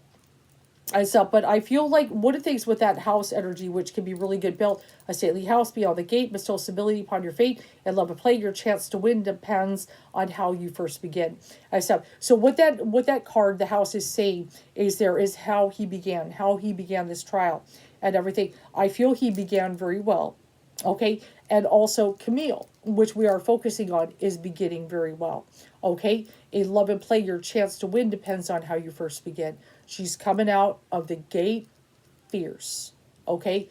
And so, but I feel like one of the things with that house energy, which can be really good built, a stately house beyond the gate, bestow stability upon your fate and love of play. Your chance to win depends on how you first begin. And so what that card, the house, is saying is how he began this trial and everything. I feel he began very well. Okay. And also Camille, which we are focusing on, is beginning very well. Okay. In love and play, your chance to win depends on how you first begin. She's coming out of the gate fierce. Okay.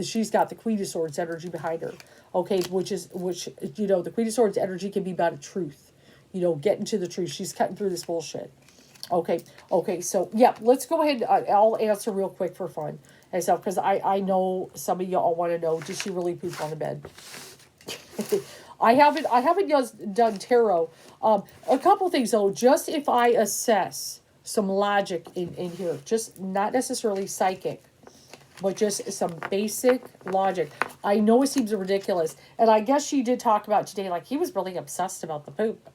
She's got the Queen of Swords energy behind her. Okay. Which, the Queen of Swords energy can be about a truth. Getting to the truth. She's cutting through this bullshit. Okay. Okay. So, yeah, let's go ahead. I'll answer real quick for fun and stuff, because I know some of y'all want to know, did she really poop on the bed? I haven't just done tarot. A couple things though, just if I assess some logic in here, just not necessarily psychic, but just some basic logic. I know it seems ridiculous, and I guess she did talk about today, like he was really obsessed about the poop,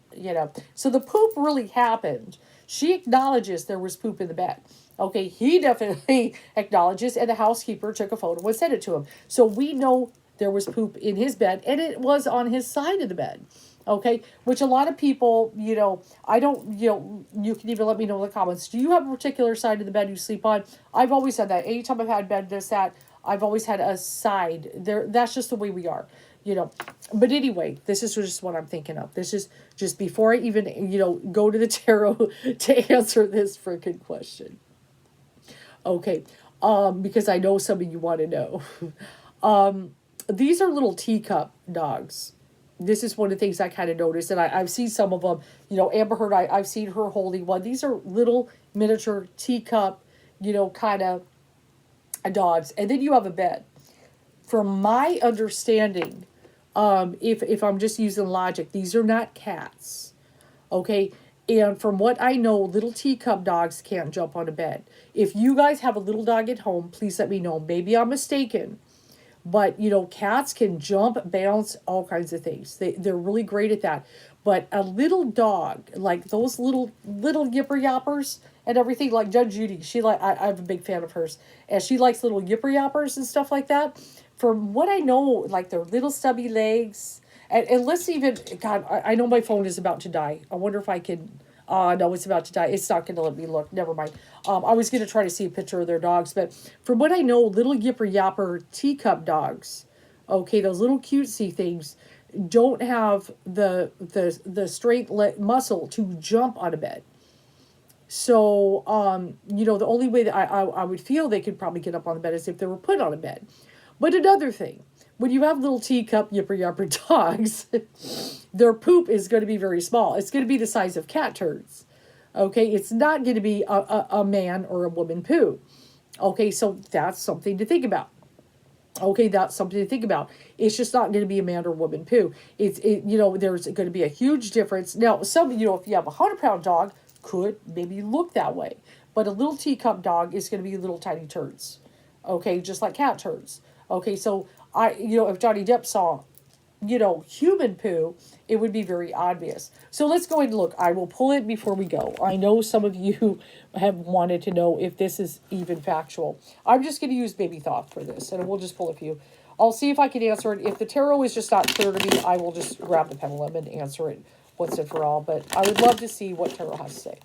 So the poop really happened. She acknowledges there was poop in the bed. Okay, he definitely acknowledges, and the housekeeper took a photo and sent it to him. So we know there was poop in his bed, and it was on his side of the bed. Okay, which a lot of people, I don't, you can even let me know in the comments. Do you have a particular side of the bed you sleep on? I've always said that. Anytime I've had bed that, I've always had a side there. That's just the way we are, But anyway, this is just what I'm thinking of. This is just before I even, go to the tarot to answer this freaking question. Okay, because I know some of you want to know. These are little teacup dogs. This is one of the things I kind of noticed, and I've seen some of them. Amber Heard, I've seen her holding one. These are little miniature teacup, kind of dogs. And then you have a bed. From my understanding, if I'm just using logic, these are not cats. Okay? And from what I know, little teacup dogs can't jump on a bed. If you guys have a little dog at home, please let me know. Maybe I'm mistaken. But, cats can jump, bounce, all kinds of things. They're really great at that. But a little dog, like those little yipper yappers and everything, like Judge Judy, I'm a big fan of hers. And she likes little yipper yappers and stuff like that. From what I know, like their little stubby legs. And let's even, God, I know my phone is about to die. I wonder if I can, no, it's about to die. It's not going to let me look. Never mind. I was going to try to see a picture of their dogs. But from what I know, little yipper yapper teacup dogs, okay, those little cutesy things, don't have the straight muscle to jump on a bed. So, the only way that I would feel they could probably get up on the bed is if they were put on a bed. But another thing, when you have little teacup yipper yapper dogs, their poop is going to be very small. It's going to be the size of cat turds. Okay, it's not going to be a man or a woman poo. Okay, so that's something to think about. Okay, that's something to think about. It's just not going to be a man or woman poo. There's going to be a huge difference. Now, if you have a 100-pound dog, could maybe look that way. But a little teacup dog is going to be little tiny turds. Okay, just like cat turds. Okay, so if Johnny Depp saw, human poo, it would be very obvious. So let's go ahead and look. I will pull it before we go. I know some of you have wanted to know if this is even factual. I'm just going to use baby thought for this, and we'll just pull a few. I'll see if I can answer it. If the tarot is just not clear to me, I will just grab the pendulum and answer it once and for all. But I would love to see what tarot has to say.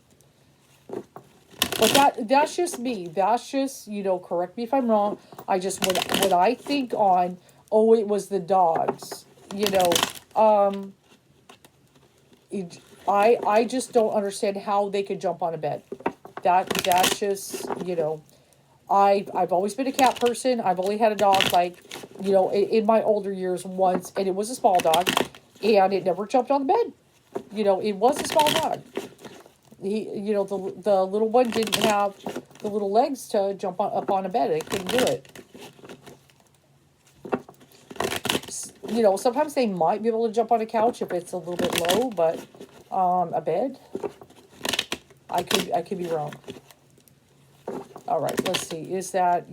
But that's just me. That's just, correct me if I'm wrong. I just, when I think on, it was the dogs, I just don't understand how they could jump on a bed. That's just, I've always been a cat person. I've only had a dog, in my older years once, and it was a small dog, and it never jumped on the bed. It was a small dog. The little one didn't have the little legs to jump up on a bed. They couldn't do it. Sometimes they might be able to jump on a couch if it's a little bit low, but a bed, I could be wrong. All right, let's see. Is that,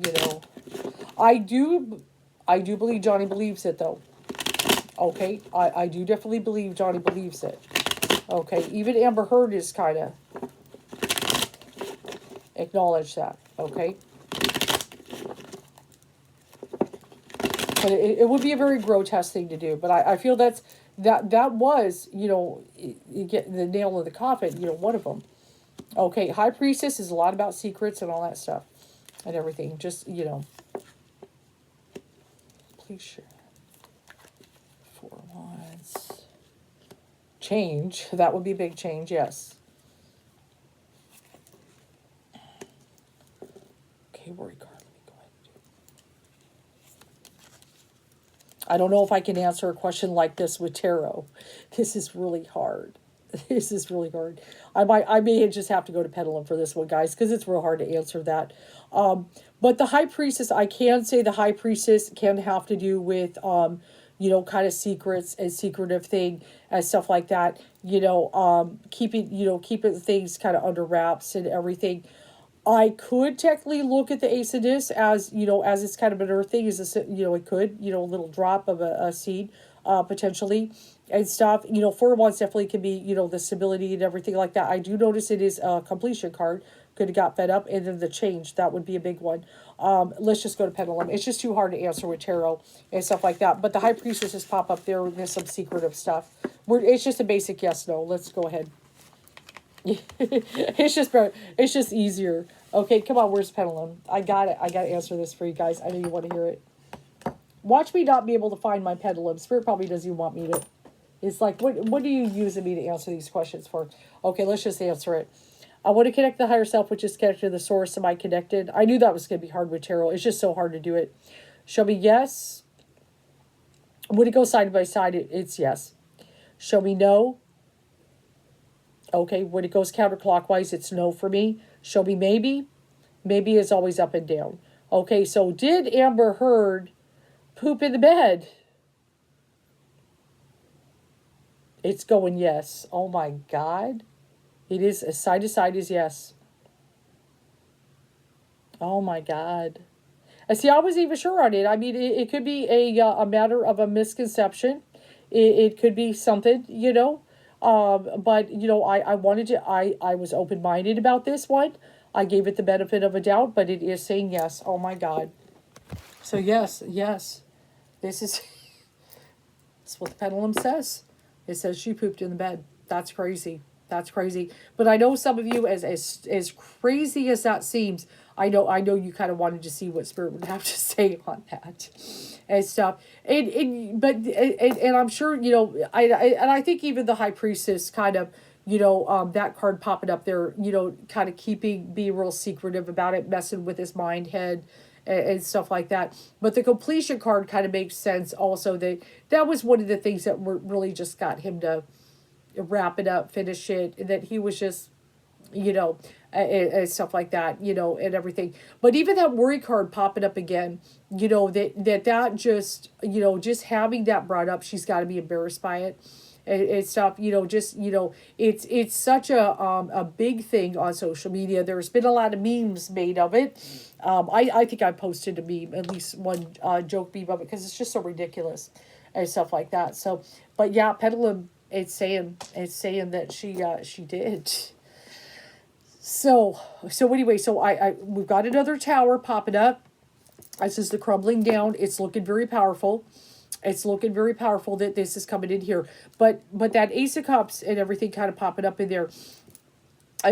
I do believe Johnny believes it, though. Okay, I do definitely believe Johnny believes it. Okay, even Amber Heard is kind of, Acknowledge that, okay? But it would be a very grotesque thing to do. But I feel that was, you get the nail in the coffin, one of them. Okay, High Priestess is a lot about secrets and all that stuff and everything. Just, please share. 4 Wands. Change. That would be a big change, yes. Okay, worry card. Let me go ahead and do. I don't know if I can answer a question like this with tarot. This is really hard. This is really hard. I may just have to go to Pendulum for this one, guys, because it's real hard to answer that. But the High Priestess, I can say the High Priestess can have to do with, kind of secrets and secretive thing and stuff like that. Keeping things kind of under wraps and everything. I could technically look at the Ace of Discs as, as it's kind of an earth thing. It could, a little drop of a seed, potentially, and stuff. 4 Wands definitely can be, the stability and everything like that. I do notice it is a completion card. Could have got fed up. And then the change, that would be a big one. Let's just go to Pendulum. It's just too hard to answer with tarot and stuff like that. But the High Priestess just pop up there with some secretive stuff. It's just a basic yes, no. Let's go ahead. It's just easier. Okay, come on, where's Pendulum? I got it. I got to answer this for you guys. I know you want to hear it. Watch me not be able to find my Pendulum. Spirit probably doesn't even want me to. It's like, what are you using me to answer these questions for? Okay, let's just answer it. I want to connect the higher self, which is connected to the source. Am I connected? I knew that was going to be hard with tarot. It's just so hard to do it. Show me yes. Would it go side by side? It's yes. Show me no. Okay, when it goes counterclockwise, it's no for me. Show me maybe. Maybe is always up and down. Okay, so did Amber Heard poop in the bed? It's going yes. Oh my God. It is, side to side is yes. Oh my God. I see, I wasn't even sure on it. I mean, it could be a matter of a misconception. It could be something, but, I was open-minded about this one. I gave it the benefit of a doubt, but it is saying yes. Oh, my God. So, yes. This is what the Pendulum says. It says she pooped in the bed. That's crazy. That's crazy. But I know some of you, as crazy as that seems, I know you kind of wanted to see what Spirit would have to say on that and stuff. But I'm sure, I think even the High Priestess kind of, that card popping up there, kind of being real secretive about it, messing with his mind, head, and stuff like that. But the completion card kind of makes sense also. That was one of the things that really just got him to wrap it up, finish it, and that he was just, and stuff like that, and everything. But even that worry card popping up again, that just, just having that brought up, she's got to be embarrassed by it and stuff, it's such a big thing on social media. There's been a lot of memes made of it. I think I posted a meme, at least one joke meme of it, because it's just so ridiculous and stuff like that. So, but yeah, Pendulum, it's saying that she did. So anyway, we've got another tower popping up. This is the crumbling down. It's looking very powerful. It's looking very powerful that this is coming in here. But that Ace of Cups and everything kind of popping up in there.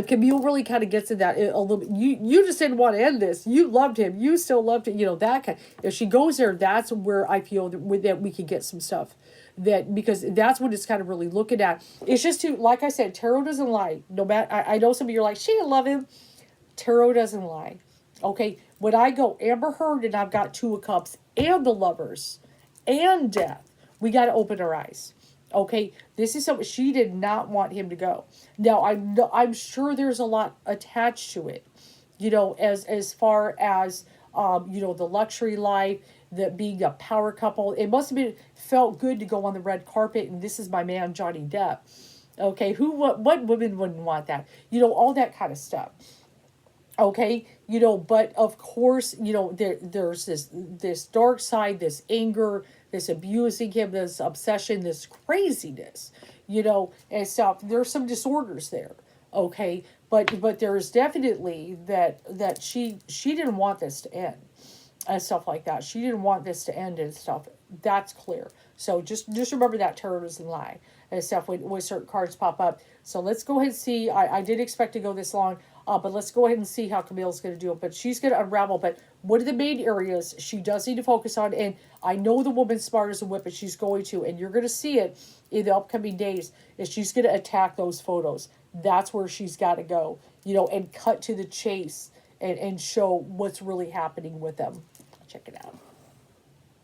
Camille really kind of gets in that a little bit. You just didn't want to end this. You loved him. You still loved it. That kind. If she goes there, that's where I feel that we can get some stuff. Because that's what it's kind of really looking at. It's just like I said, tarot doesn't lie. No matter, I know some of you are like, she didn't love him. Tarot doesn't lie. Okay, when I go Amber Heard and I've got 2 of Cups and the Lovers and Death, we got to open our eyes. Okay, this is something she did not want him to go. Now I'm sure there's a lot attached to it. As far as the luxury life, the being a power couple. It must have felt good to go on the red carpet, and this is my man Johnny Depp. Okay, what woman wouldn't want that? All that kind of stuff. Okay, but of course, there's this dark side, this anger, this abusing him, this obsession, this craziness, and stuff. There's some disorders there. Okay, but there is definitely that she didn't want this to end and stuff like that. She didn't want this to end and stuff. That's clear. So just remember that terrorism lie and stuff when certain cards pop up. So let's go ahead and see. I did expect to go this long, but let's go ahead and see how Camille's going to do it. But she's going to unravel. But one of the main areas she does need to focus on, and I know the woman's smart as a whip, and she's going to, and you're going to see it in the upcoming days, is she's going to attack those photos. That's where she's got to go, and cut to the chase and show what's really happening with them. Check it out.